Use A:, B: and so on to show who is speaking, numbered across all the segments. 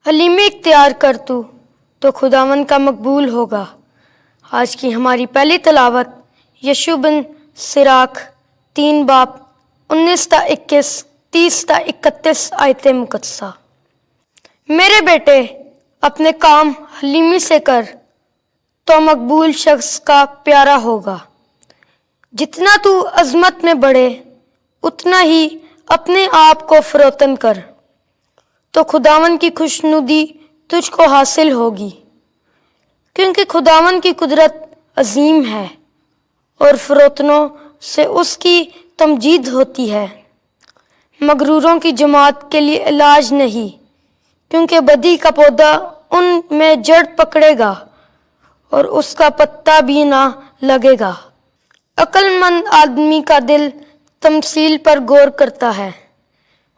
A: حلیمی اختیار کر تو خداوند کا مقبول ہوگا۔ آج کی ہماری پہلی تلاوت یشوع بن سراخ 3 باب 19 تا 21 30 تا 31 آیت مقدسہ۔ میرے بیٹے اپنے کام حلیمی سے کر تو مقبول شخص کا پیارا ہوگا۔ جتنا تو عظمت میں بڑھے اتنا ہی اپنے آپ کو فروتن کر تو خداوند کی خوشنودی تجھ کو حاصل ہوگی، کیونکہ خداوند کی قدرت عظیم ہے اور فروتنوں سے اس کی تمجید ہوتی ہے۔ مغروروں کی جماعت کے لیے علاج نہیں، کیونکہ بدی کا پودا ان میں جڑ پکڑے گا اور اس کا پتا بھی نہ لگے گا۔ عقل مند آدمی کا دل تمثیل پر غور کرتا ہے،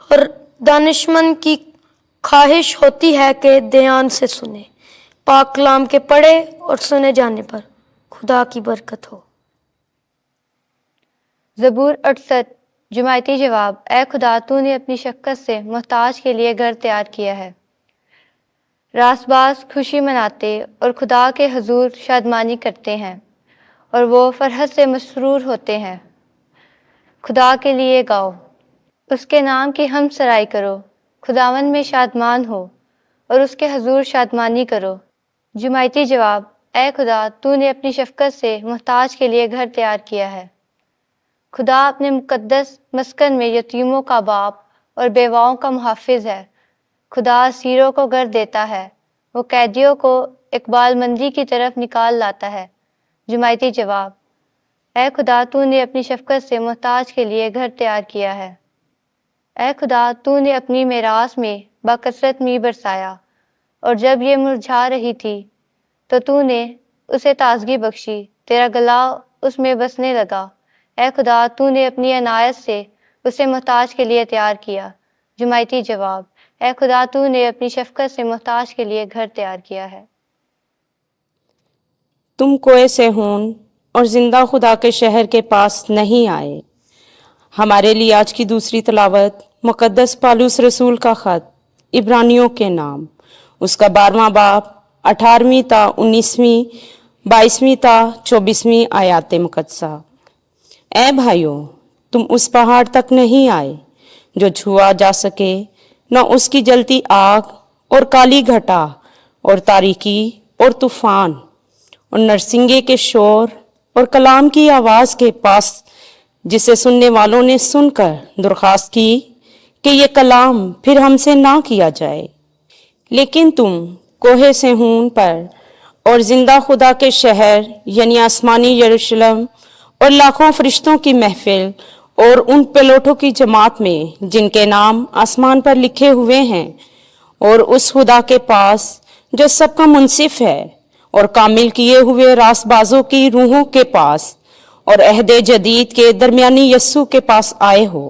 A: اور دانشمند کی خواہش ہوتی ہے کہ دھیان سے سنے۔ پاک کلام کے پڑھے اور سنے جانے پر خدا کی برکت ہو۔
B: زبور 68 جماعتی جواب۔ اے خدا، تو نے اپنی شفقت سے محتاج کے لیے گھر تیار کیا ہے۔ راست باز خوشی مناتے اور خدا کے حضور شادمانی کرتے ہیں، اور وہ فرحت سے مسرور ہوتے ہیں۔ خدا کے لیے گاؤ، اس کے نام کی ہم سرائی کرو، خداوند میں شادمان ہو اور اس کے حضور شادمانی کرو۔ جماعتی جواب۔ اے خدا، تو نے اپنی شفقت سے محتاج کے لیے گھر تیار کیا ہے۔ خدا اپنے مقدس مسکن میں یتیموں کا باپ اور بیواؤں کا محافظ ہے۔ خدا اسیروں کو گھر دیتا ہے، وہ قیدیوں کو اقبال مندی کی طرف نکال لاتا ہے۔ جماعتی جواب۔ اے خدا، تو نے اپنی شفقت سے محتاج کے لیے گھر تیار کیا ہے۔ اے خدا، تو نے اپنی میراث میں بکثرت می برسایا، اور جب یہ مرجھا رہی تھی تو نے اسے تازگی بخشی، تیرا گلا اس میں بسنے لگا۔ اے خدا، تو نے اپنی عنایت سے اسے محتاج کے لیے تیار کیا۔ جماعتی جواب۔ اے خدا، تو نے اپنی شفقت سے محتاج کے لیے گھر تیار کیا ہے۔
C: تم کوہ صہیون اور زندہ خدا کے شہر کے پاس نہیں آئے۔ ہمارے لیے آج کی دوسری تلاوت مقدس پالوس رسول کا خط عبرانیوں کے نام، اس کا 12واں باب 18ویں تا 19ویں 22ویں تا 24ویں آیات مقدسہ۔ اے بھائیوں، تم اس پہاڑ تک نہیں آئے جو چھوا جا سکے، نہ اس کی جلتی آگ اور کالی گھٹا اور تاریکی اور طوفان اور نرسنگے کے شور اور کلام کی آواز کے پاس، جسے سننے والوں نے سن کر درخواست کی کہ یہ کلام پھر ہم سے نہ کیا جائے۔ لیکن تم کوہ صہیون پر اور زندہ خدا کے شہر یعنی آسمانی یروشلم اور لاکھوں فرشتوں کی محفل اور ان پیلوٹوں کی جماعت میں جن کے نام آسمان پر لکھے ہوئے ہیں، اور اس خدا کے پاس جو سب کا منصف ہے، اور کامل کیے ہوئے راست بازوں کی روحوں کے پاس، اور عہد جدید کے درمیانی یسوع کے پاس آئے ہو۔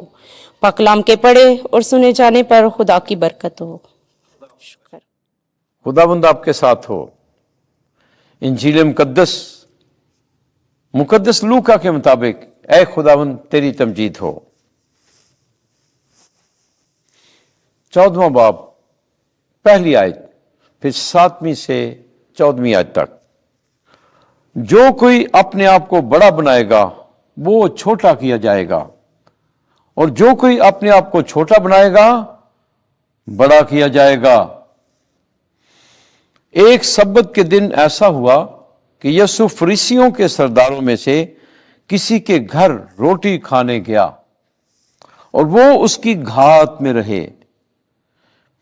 C: پاک کلام کے پڑھے اور سنے جانے پر خدا کی برکت ہو۔ شکر۔
D: خداوند آپ کے ساتھ ہو۔ انجیل مقدس لوکا کے مطابق اے خداوند تیری تمجید ہو۔ 14واں باب پہلی آیت پھر 7ویں سے 14ویں آیت تک۔ جو کوئی اپنے آپ کو بڑا بنائے گا وہ چھوٹا کیا جائے گا، اور جو کوئی اپنے آپ کو چھوٹا بنائے گا بڑا کیا جائے گا۔ ایک سبت کے دن ایسا ہوا کہ یسوع فریسیوں کے سرداروں میں سے کسی کے گھر روٹی کھانے گیا، اور وہ اس کی گھات میں رہے۔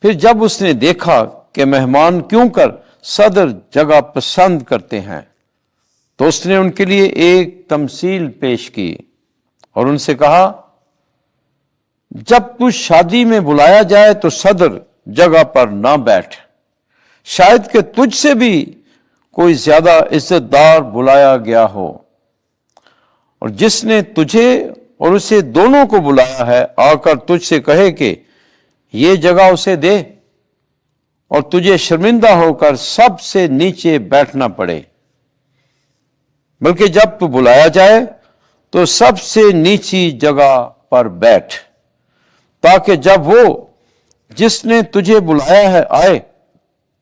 D: پھر جب اس نے دیکھا کہ مہمان کیوں کر صدر جگہ پسند کرتے ہیں، تو اس نے ان کے لیے ایک تمثیل پیش کی اور ان سے کہا، جب تو شادی میں بلایا جائے تو صدر جگہ پر نہ بیٹھ، شاید کہ تجھ سے بھی کوئی زیادہ عزت دار بلایا گیا ہو، اور جس نے تجھے اور اسے دونوں کو بلایا ہے آ کر تجھ سے کہے کہ یہ جگہ اسے دے، اور تجھے شرمندہ ہو کر سب سے نیچے بیٹھنا پڑے، بلکہ جب تو بلایا جائے تو سب سے نیچی جگہ پر بیٹھ، تاکہ جب وہ جس نے تجھے بلایا ہے آئے